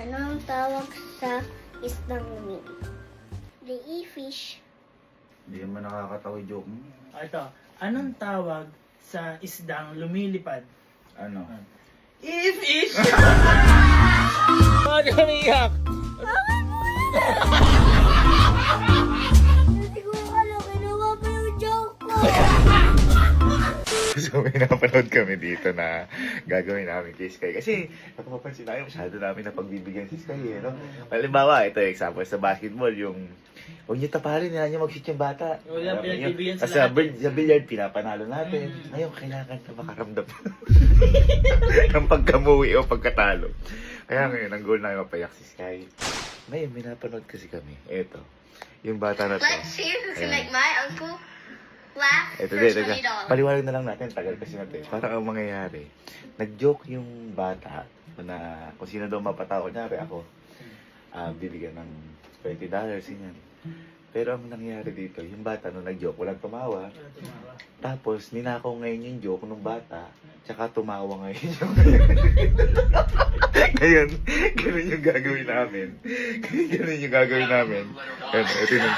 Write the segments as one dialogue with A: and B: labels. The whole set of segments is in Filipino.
A: Anong tawag sa isdang lumilipad? The e-fish.
B: Hindi naman nakakatawa yung joke mo.
C: Ito, anong tawag sa isdang lumilipad?
B: Ano?
C: E-fish! Bakit umiyak?
A: Hindi ko alam, ginawa pa yung joke ko.
B: So may napanood kami dito na gagawin namin kay Sky. Kasi napapansin namin masyado namin na pagbibigyan si Sky. No? Halimbawa, ito example sa basketball, yung huwag niyo taparin, yan niyo mag-shoot yung bata.
C: Wala, pinagbibigyan
B: Kasi
C: sila.
B: sa billiard, pinapanalo natin. Ngayon, kailangan na makaramdam ng pagkamuwi o pagkatalo. Kaya ngayon, ang goal namin mapayak si Sky. Ngayon, may napanood kasi kami. Ito, yung bata na to.
D: Let's see if
B: Ayan.
D: like my uncle laugh
B: Ito
D: for
B: din,
D: $20.
B: paliwanag na lang natin, tagal kasi natin. Parang ang mangyayari, nag-joke yung bata na kung sino daw mapatawa. Kunyari ako, bibigyan ng $20, ganyan. Pero ang nangyayari dito, yung bata nung nag-joke, walang tumawa. Tapos, ninakaw ngayon yung joke nung bata, tsaka tumawa ngayon yung Ngayon, ganun yung gagawin namin. Ganun yung gagawin namin. Ito yung...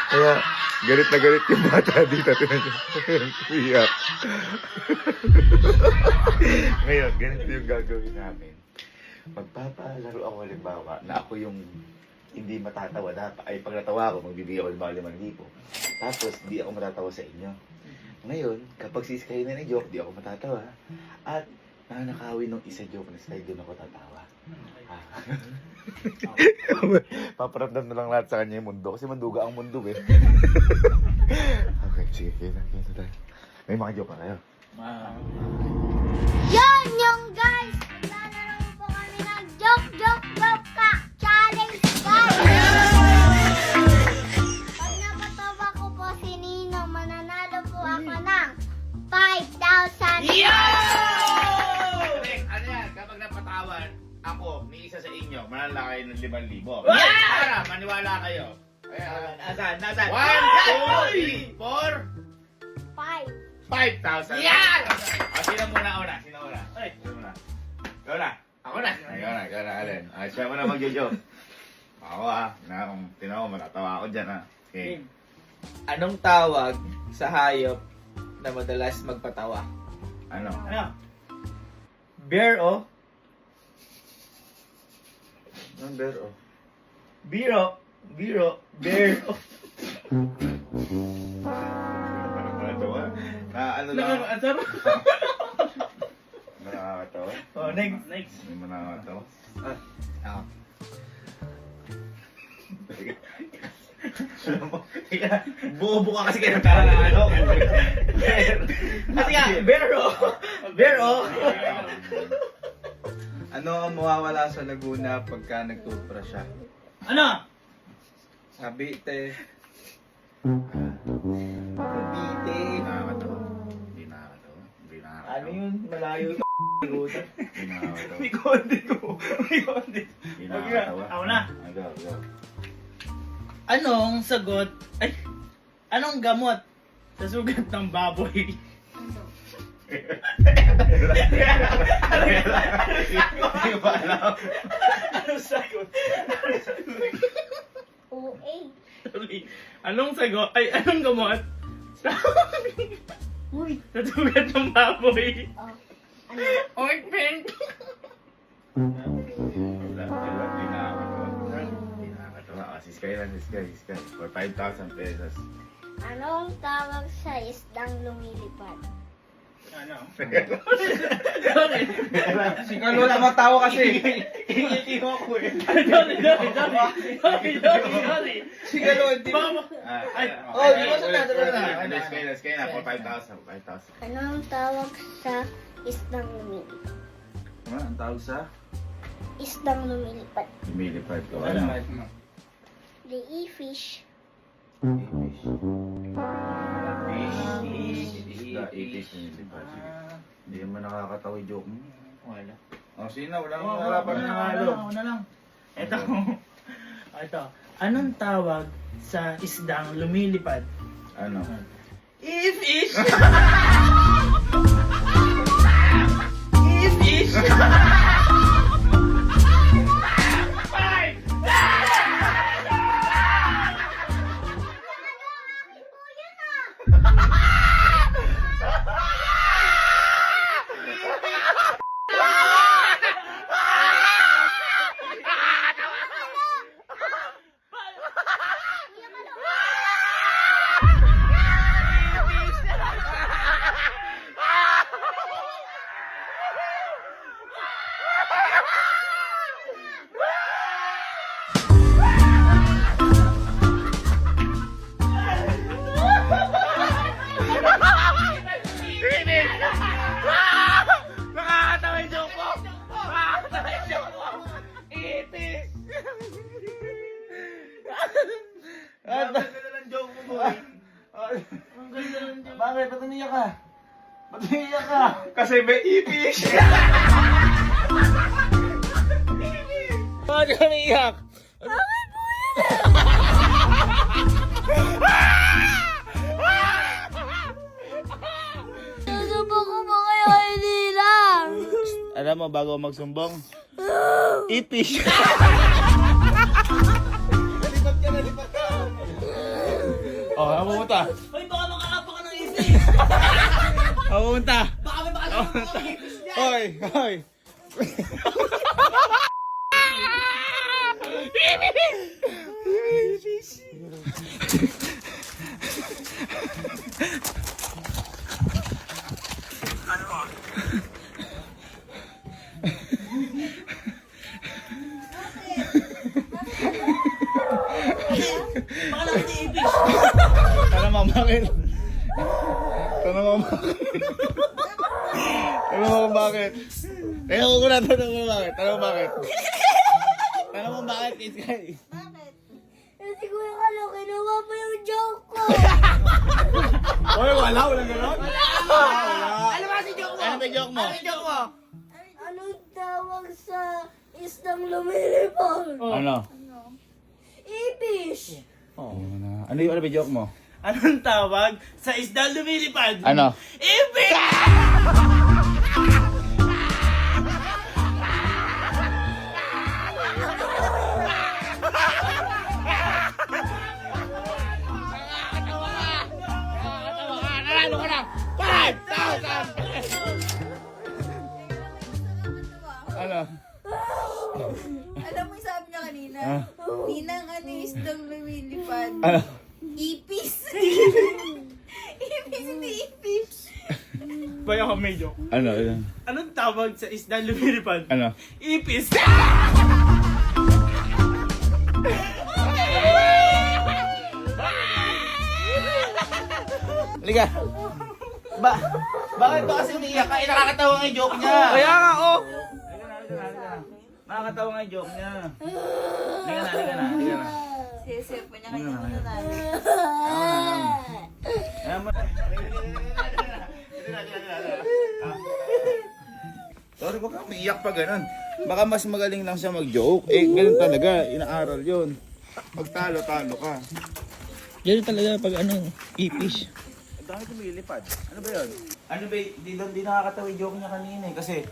B: Kaya, galit na galit yung bata dito. Tinan nyo. Iyak. Ngayon, ganito yung gagawin namin. Magpapalaro ako halimbawa na ako yung hindi matatawa. Ay, pag natawa ako, magbibigay ako halimbawa 5,000. Tapos, di ako matatawa sa inyo. Ngayon, kapag si Sky na nag-joke, di ako matatawa. At nanakawin ng isa joke na Sky, doon ako tatawa. Paparamdam na lang lahat sa kanya yung mundo. Kasi manduga ang mundo eh. Okay, sige. Kita tayo. May mga joke na kayo.
A: Yan yung guys! Maglalaro po kami ng joke ka! Challenge guys! Pag napatawa ko po si Nino, mananalo po ako ng 5,000.
B: Ano yan? Kapag napatawan, ako, ni isa sa inyo, manala kayo ng 5,000.
C: Yeah!
B: Para, maniwala kayo.
C: Nasaan?
B: 1, 2, 3, 4,
A: 5.
B: 5,000.
C: Yeah!
B: Sino muna una? Sino una?
C: Ay.
B: Sino muna? Ikaw na. Ako na. Ikaw na, Alin. Siya mo na mag-joke. Ako Tinaw ko, matatawa ako dyan Okay.
E: Anong tawag sa hayop na madalas magpatawa?
B: Ano?
C: Ano?
E: Bear o
B: Number
E: biro? Bear o
B: Ano lang?
C: Nakakatawa.
B: Nakakatawa?
E: Oh, next.
B: Hindi mo nakakatawa?
E: Ako.
B: Alam mo, buo ka kasi kayo para na ano.
E: Kasi nga, bear o
F: Ano ang mawawala sa Laguna pagka nag-toothbrush siya?
C: Ano?
F: Sabite.
E: bite.
B: Nakakatawa. Hindi nakakatawa. Hindi nakakatawa.
E: Ano yun? Malayo yung
B: Hindi nakakatawa.
E: May konti ko.
B: Hindi nakakatawa.
C: Ako na.
B: Go.
C: Anong sagot? Ay! Anong gamot sa sugat ng baboy?
B: Hindi ko pa alam.
C: Anong sagot?
A: OA.
C: Anong sagot? Ay, anong gamot? Sa,
A: Uy.
C: sa sugat ng baboy?
A: Oh. Ano?
C: Ointment!
B: Hindi nakakatawa. Si Sky. For 5,000 pesos.
A: Anong tawag sa isdang lumilipad?
C: Ano?
F: Si Carlo tumatawa kasi.
E: Ingiti mo ko eh.
C: Sorry.
F: Si Carlo, hindi mo.
B: Sky na. For 5,000.
A: Anong tawag sa isdang lumilipad?
B: Ano ang tawag sa?
A: Isdang lumilipad.
B: Lumilipad ko.
A: The e-fish.
B: Itis lumilipad. Hindi naman nakakatawa yung joke mo.
C: Wala.
B: Sino? Wala nang harapan na halo.
C: Ako na lang. Ito. Anong tawag sa isdang lumilipad?
B: Ano?
C: E-fish!
B: Ba't umiyak ka? Ba't umiyak ka?
E: Kasi may ipis.
C: Bakit ka umiiyak?
A: Ano ba ko ba kaya inilang?
C: Alam mo, bago ako magsumbong, ipis. Oh, ako pumunta.
E: Hoy, baka makakapa ka ng ipis.
C: Ako pumunta.
E: Baka may makakapa ka ng ipis niya.
C: Hoy, hoy.
E: Baka lang may ipis.
C: Tanong mo bakit? Tanong mo bakit? Tanong mo bakit? Tanong mo na, tanong mo bakit? Tanong mo bakit? Tanong mo bakit, Iskay?
A: Bakit? Kasi Kuya Kalo, kinuha pa yung joke ko.
C: Hoy, wala, walang gano'n?
E: Ano ba si joke mo?
C: Ano ba joke mo?
E: Ano yung joke mo?
A: Anong tawag sa isdang lumilipad?
C: Ano?
A: Ipis.
C: Oh, ano yung joke mo?
E: Anong tawag sa isda lumilipad?
C: Ano?
E: Ipis!
C: Nanalo ka na! 5,000! Ano?
D: Alam mo, sabi niya kanina,
C: Ah?
D: Ninang ano yung isdang lumilipad?
C: Ano?
D: Ipis. Ipis, hindi ipis.
E: Baya ka may joke.
C: Ano?
E: Anong tawag sa isda lumilipad?
C: Ano?
E: Ipis!
C: Halika!
B: Bakit ba kasi umiyak ka? Nakakatawa nga yung joke niya.
C: Kaya nga, oh!
B: Nakakatawa nga yung joke niya. Halika na.
D: Sisipo niya kayo ng nanalo.
C: Sorry, baka umiiyak pa ganun. Baka mas magaling lang siya mag-joke. Eh, ganun talaga. Inaaral yun. Pag talo-talo ka. Ganun talaga pag ano, ipis.
B: Ang dami lumilipad. Ano ba yun? Ano ba, di nakakatawa yung joke niya kanina eh. Kasi